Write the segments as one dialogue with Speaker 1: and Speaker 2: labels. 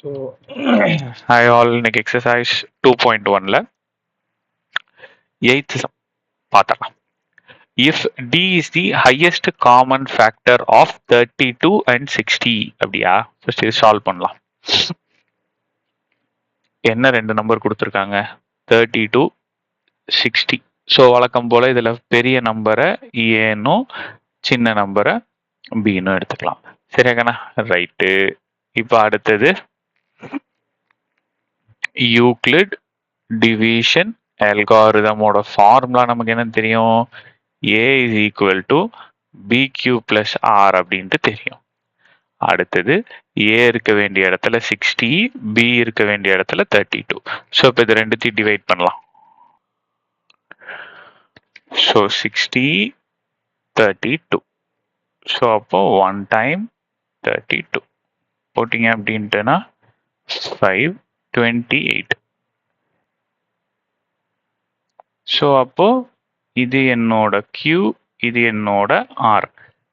Speaker 1: So hi all, இன்னைக்கு exercise 2.1ல 8th sum பார்த்துடலாம். If D is the highest common factor of 32 and 60 அப்படியா? First இது solve பண்ணலாம். என்ன ரெண்டு நம்பர் கொடுத்துருக்காங்க? 32, 60. ஸோ வழக்கம் போல இதுல பெரிய நம்பரை ஏனும் சின்ன நம்பரை பின்னு எடுத்துக்கலாம். சரியாங்கண்ணா? ரைட்டு. இப்போ அடுத்தது யூக்ளிட் டிவிஷன் அல்காரிதமோட ஃபார்முலா நமக்கு என்ன தெரியும்? a is equal to bq plus r அப்படின்ட்டு தெரியும். அடுத்தது a இருக்க வேண்டிய இடத்துல 60, b இருக்க வேண்டிய இடத்துல 32. ஸோ இப்போ இது ரெண்டுத்தையும் டிவைட் பண்ணலாம். ஸோ 60, 32. ஸோ அப்போ 1 time 32 போட்டிங்க அப்படின்ட்டுனா 528. ஸோ அப்போ இது என்னோட Q, இது என்னோட R.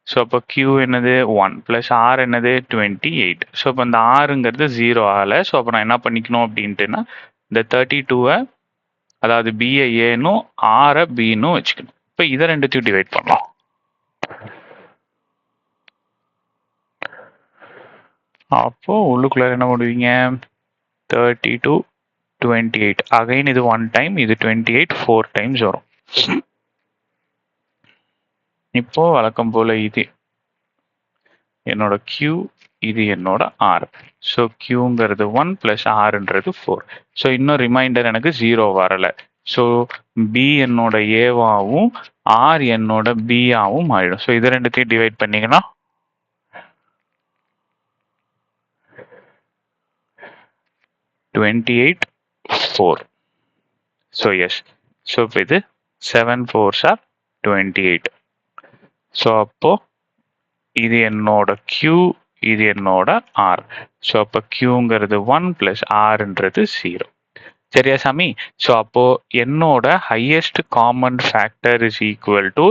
Speaker 1: ஸோ அப்போ Q என்னது 1 ப்ளஸ் R என்னது 28. ஸோ அப்போ இந்த ஆறுங்கிறது 0 ஆகலை. ஸோ அப்போ நான் என்ன பண்ணிக்கணும் அப்படின்ட்டுனா இந்த 32-வை, அதாவது பிஐ ஏனும் ஆரை பின்னும் வச்சுக்கணும். இப்போ இதை ரெண்டுத்தையும் டிவைட் பண்ணலாம். அப்போ உள்ளுக்குள்ள என்ன பண்ணுவீங்க? 32, 28. அகைன் இது 1 டைம், இது 28 4 டைம்ஸ் வரும். இப்போ வழக்கம் போல இது என்னோட Q, இது என்னோட R. ஸோ Qங்கிறது 1 ப்ளஸ் ஆர்ன்றது 4. ஸோ இன்னும் ரிமைண்டர் எனக்கு 0 வரலை. ஸோ B என்னோட ஏவாவும் R என்னோட B ஆவும் ஆயிடும். ஸோ இது ரெண்டுத்தையும் டிவைட் பண்ணீங்கன்னா 28, 4. So S. ஸோ இப்போ இது 7 4s are 28. ஸோ அப்போ இது என்னோட Q, இது என்னோட R. ஸோ அப்போ Qங்கிறது 1 ப்ளஸ் ஆர்ன்றது 0. சரியா சாமி? ஸோ அப்போ என்னோட highest common factor is equal to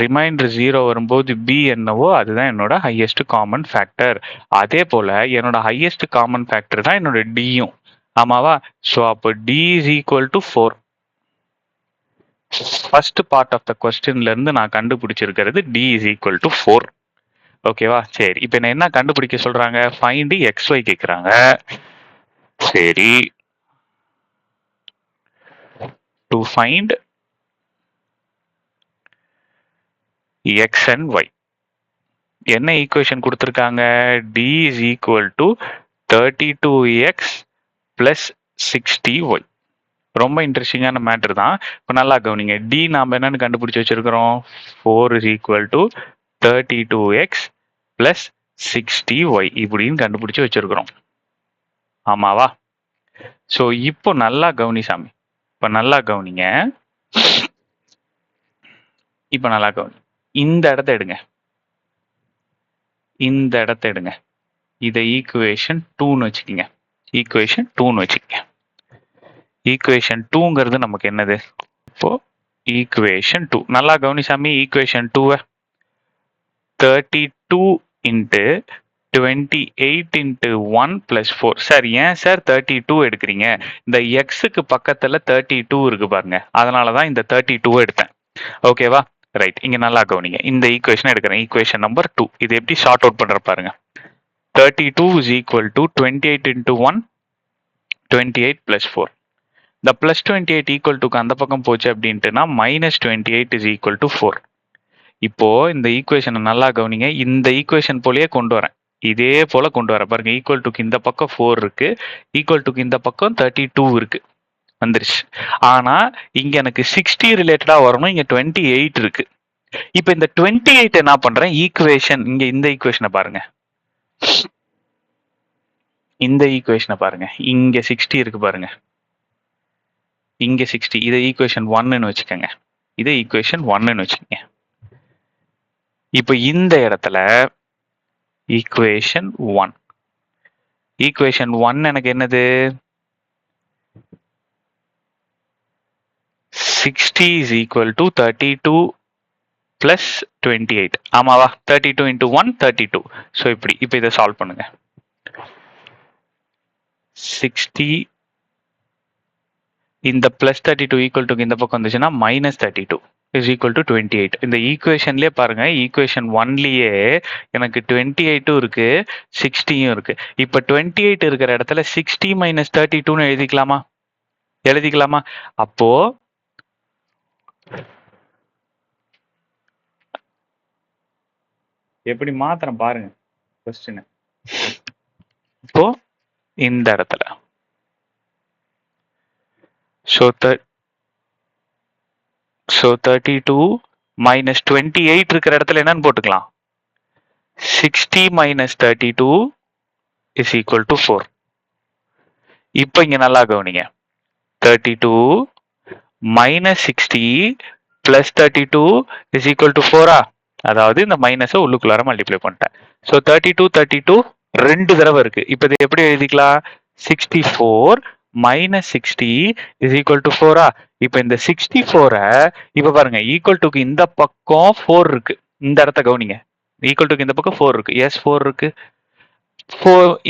Speaker 1: reminder 0 வரும்போது B என்னவோ அதுதான் என்னோட ஹையஸ்ட் காமன் ஃபேக்டர். அதே போல என்னோட ஹையஸ்ட் காமன் ஃபேக்டர் தான் என்னோட டியும். ஆமாவா? ஸோ அப்போ D is equal to 4. First part of the கொஸ்டின்ல இருந்து நான் கண்டுபிடிச்சிருக்கிறது D இஸ் ஈக்குவல் டு 4. ஓகேவா? சரி, இப்போ என்ன கண்டுபிடிக்க சொல்றாங்க? ஃபைண்ட் XY கேட்குறாங்க. சரி, to find x and y. என்ன ஈக்குவேஷன் கொடுத்துருக்காங்க? D is equal to 32x plus 60y. ரொம்ப இன்ட்ரெஸ்டிங்கான மேட்டர் தான். இப்போ நல்லா கவனிங்க. D நாம் என்னன்னு கண்டுபிடிச்சி வச்சிருக்கிறோம்? 4 is equal to 32x plus 60y இப்படின்னு கண்டுபிடிச்சி வச்சிருக்கிறோம். ஆமாவா? ஸோ இப்போ நல்லா கவனி சாமி. இப்போ நல்லா கவனிங்க. இப்போ நல்லா கவனி. இந்த இடத்த எடுங்க, இந்த இடத்த எடுங்க. இதை ஈக்குவேஷன் 2ன்னு வச்சுக்கோங்க. ஈக்குவேஷன் 2ன்னு வச்சுக்கோங்க. ஈக்குவேஷன் 2ங்கிறது நமக்கு என்னது? இப்போ ஈக்குவேஷன் 2 நல்லா கவனிசாமி. ஈக்குவேஷன் 2-வை 32 இன்ட்டு 28 இன்ட்டு 1 ப்ளஸ் 4. சார் ஏன் சார் 32 எடுக்கிறீங்க? இந்த எக்ஸுக்கு பக்கத்தில் 32 இருக்கு பாருங்க, அதனால தான் இந்த 32 எடுத்தேன். ஓகேவா? ரைட். இங்கே நல்லா கவனிங்க. இந்த ஈக்குவேஷன் எடுக்கிறேன், ஈக்குவேஷன் நம்பர் 2. இது எப்படி ஷார்ட் அவுட் பண்ணுற பாருங்க. 32 is equal to 28 into 1, 28 plus 4. இந்த plus 28 equal to அந்த பக்கம் போச்சு அப்படின்ட்டுனா minus 28 is equal to 4. இப்போ இந்த ஈக்குவேஷனை நல்லா கவனிங்க. இந்த ஈக்குவேஷன் போலயே கொண்டு வரேன், இதே போல கொண்டு வரேன் பாருங்க. ஈக்குவல் டுக்கு இந்த பக்கம் 4 இருக்கு, ஈக்குவல் டுக்கு இந்த பக்கம் 32 இருக்கு, வந்துருச்சு. ஆனா இங்க எனக்கு 60 ரிலேட்டடா வரணும், இங்க 28 இருக்கு. இப்போ இந்த 28 என்ன பண்றேன்? ஈக்குவேஷன் இங்க இந்த ஈக்குவேஷனை பாருங்க, இந்த ஈக்குவேஷனை பாருங்க. இங்க 60 இருக்கு பாருங்க, இங்க 60. இதை ஈக்குவேஷன் 1ன்னு வச்சுக்கோங்க, இதை ஈக்குவேஷன் 1ன்னு வச்சுக்கோங்க. இப்போ இந்த இடத்துல ஈக்குவேஷன் 1, ஈக்குவேஷன் 1 எனக்கு என்னது? 60 is equal to 32 plus 28. ஆமாவா? 32 into 1 32. ஸோ இப்படி. இப்போ இதை சால்வ் பண்ணுங்க. 60 இந்த பிளஸ் 32 ஈக்குவல் டு இந்த பக்கம் வந்துச்சுன்னா மைனஸ் 32 இஸ் ஈக்குவல் டு 28. இந்த ஈக்குவேஷன்லேயே பாருங்க, ஈக்குவேஷன் ஒன்லேயே எனக்கு 28 இருக்கு, 60யும் இருக்கு. இப்போ 28 இருக்கிற இடத்துல 60 மைனஸ் 32ன்னு எழுதிக்கலாமா? அப்போ எப்படி மாத்திரம் பாருங்க கொஸ்டின். இப்போ இந்த இடத்துல ஸோ 32 மைனஸ் 28 இருக்கிற இடத்துல என்னன்னு போட்டுக்கலாம், 60 மைனஸ் 32 இஸ் ஈக்குவல் டு 4. இப்போ இங்க நல்லா கவனிங்க, 32 minus 60 plus 32 is equal to 4. அதாவது இந்த மைனஸை உள்ளுக்குள்ளார மல்டிப்ளை பண்ணிட்டேன். ஸோ 32 ரெண்டு தடவை இருக்கு. இப்போ இதை எப்படி எழுதிக்கலாம், 64 மைனஸ் 60 இஸ் ஈக்குவல் டு 4. இப்போ இந்த 64 இப்போ பாருங்க, ஈக்குவல் டுக்கு இந்த பக்கம் 4 இருக்கு. இந்த இடத்த கவனிங்க, ஈக்குவல் டுக்கு இந்த பக்கம் 4 இருக்கு. எஸ் 4 இருக்கு.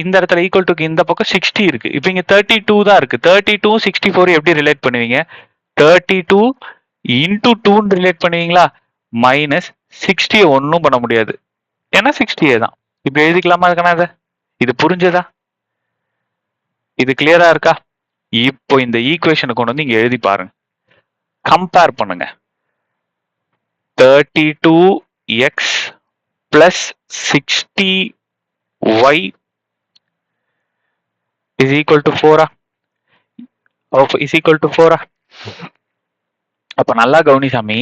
Speaker 1: இந்த இடத்துல ஈக்குவல் டுக்கு இந்த பக்கம் 60 இருக்கு. இப்போ இங்க 32 தான் இருக்கு. 32 64 எப்படி ரிலேட் பண்ணுவீங்க, 32 இன்டூ 2 ரிலேட் பண்ணுவீங்களா? மைனஸ் 60 ஒன்னும் பண்ண முடியாது, ஏன்னா 60 தான். இப்ப எழுதிக்கலாமா? அதுக்கான இது புரிஞ்சதா? இது கிளியரா இருக்கா? இப்போ இந்த ஈக்குவேஷனை கொண்டு வந்து இங்க எழுதி பாருங்க, கம்பேர் பண்ணுங்க. 32x plus 60y is equal to 4. Is equal to 4. அப்ப நல்லா கவனி சாமி,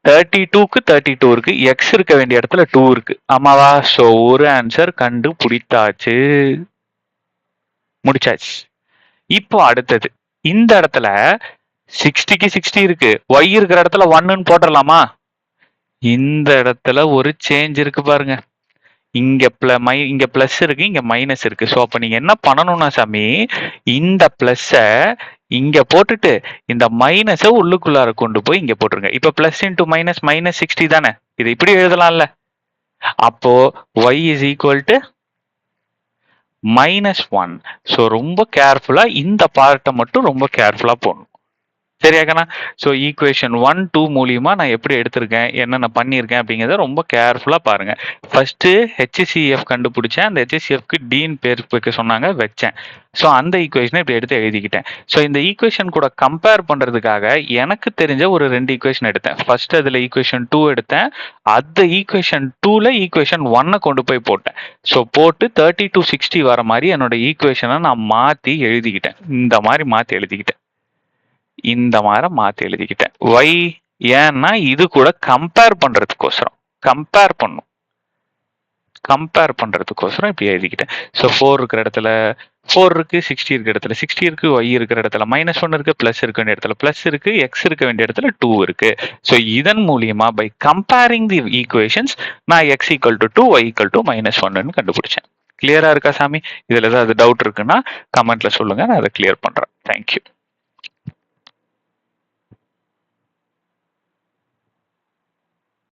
Speaker 1: 32க்கு 32 இருக்கு, எக்ஸ் இருக்க வேண்டிய இடத்துல 2 இருக்கு. ஆமாவா? சோ ஒரு ஆன்சர் கண்டுபிடித்தாச்சு, முடிச்சாச்சு. இப்போ அடுத்தது இந்த இடத்துல 60க்கு 60 இருக்கு, y இருக்கிற இடத்துல 1ன்னு போட்டுடலாமா? இந்த இடத்துல ஒரு சேஞ்ச் இருக்கு பாருங்க, இங்க பிளஸ் இருக்கு, இங்க மைனஸ் இருக்கு. ஸோ அப்ப நீங்க என்ன பண்ணணும்னா சாமி, இந்த பிளஸ் இங்க போட்டுட்டு இந்த மைனஸ உள்ளுக்குள்ளார கொண்டு போய் இங்க போட்டுருங்க. இப்ப பிளஸ் இன்டூ மைனஸ் மைனஸ் 60 தானே, இது இப்படி எழுதலாம்ல. அப்போ y is equal to -1. So ரொம்ப கேர்ஃபுல்லா இந்த பார்ட்டை மட்டும் ரொம்ப கேர்ஃபுல்லா போடணும். சரியாக்கண்ணா? ஸோ ஈக்குவேஷன் 1, 2 மூலியமா நான் எப்படி எடுத்திருக்கேன், என்னென்ன பண்ணியிருக்கேன் அப்படிங்கிறத ரொம்ப கேர்ஃபுல்லா பாருங்க. ஃபர்ஸ்ட் HCF கண்டுபிடிச்சேன், அந்த HCFக்கு டீன் பேர் வைக்க சொன்னாங்க, வச்சேன். ஸோ அந்த ஈக்குவேஷனை இப்படி எடுத்து எழுதிக்கிட்டேன். ஸோ இந்த ஈக்குவேஷன் கூட கம்பேர் பண்றதுக்காக எனக்கு தெரிஞ்ச ஒரு 2 ஈக்குவேஷன் எடுத்தேன். ஃபர்ஸ்ட் அதுல ஈக்குவேஷன் 2 எடுத்தேன், அந்த ஈக்குவேஷன் 2ல ஈக்குவேஷன் 1 கொண்டு போய் போட்டேன். ஸோ போட்டு 32 60 வர மாதிரி என்னோட ஈக்குவேஷனை நான் மாத்தி எழுதிக்கிட்டேன். இந்த மாதிரி மாத்தி எழுதிக்கிட்டேன். y ஏன்னா இது கூட கம்பேர் பண்றதுக்கோசரம் இப்படி எழுதிக்கிட்டேன். ஸோ 4 இருக்கிற இடத்துல 4 இருக்கு, 60 இருக்கிற இடத்துல 60 இருக்கு, y இருக்கிற இடத்துல -1 இருக்கு, பிளஸ் இருக்க வேண்டிய இடத்துல பிளஸ் இருக்கு, x இருக்க வேண்டிய இடத்துல 2 இருக்கு. ஸோ இதன் மூலியமா பை கம்பேரிங் தி ஈக்குவேஷன்ஸ் நான் x equal to 2, y equal to -1ன்னு கண்டுபிடிச்சேன். கிளியரா இருக்கா சாமி? இதுல ஏதாவது டவுட் இருக்குன்னா கமெண்ட்ல சொல்லுங்க, நான் அதை கிளியர் பண்றேன். தேங்க்யூ.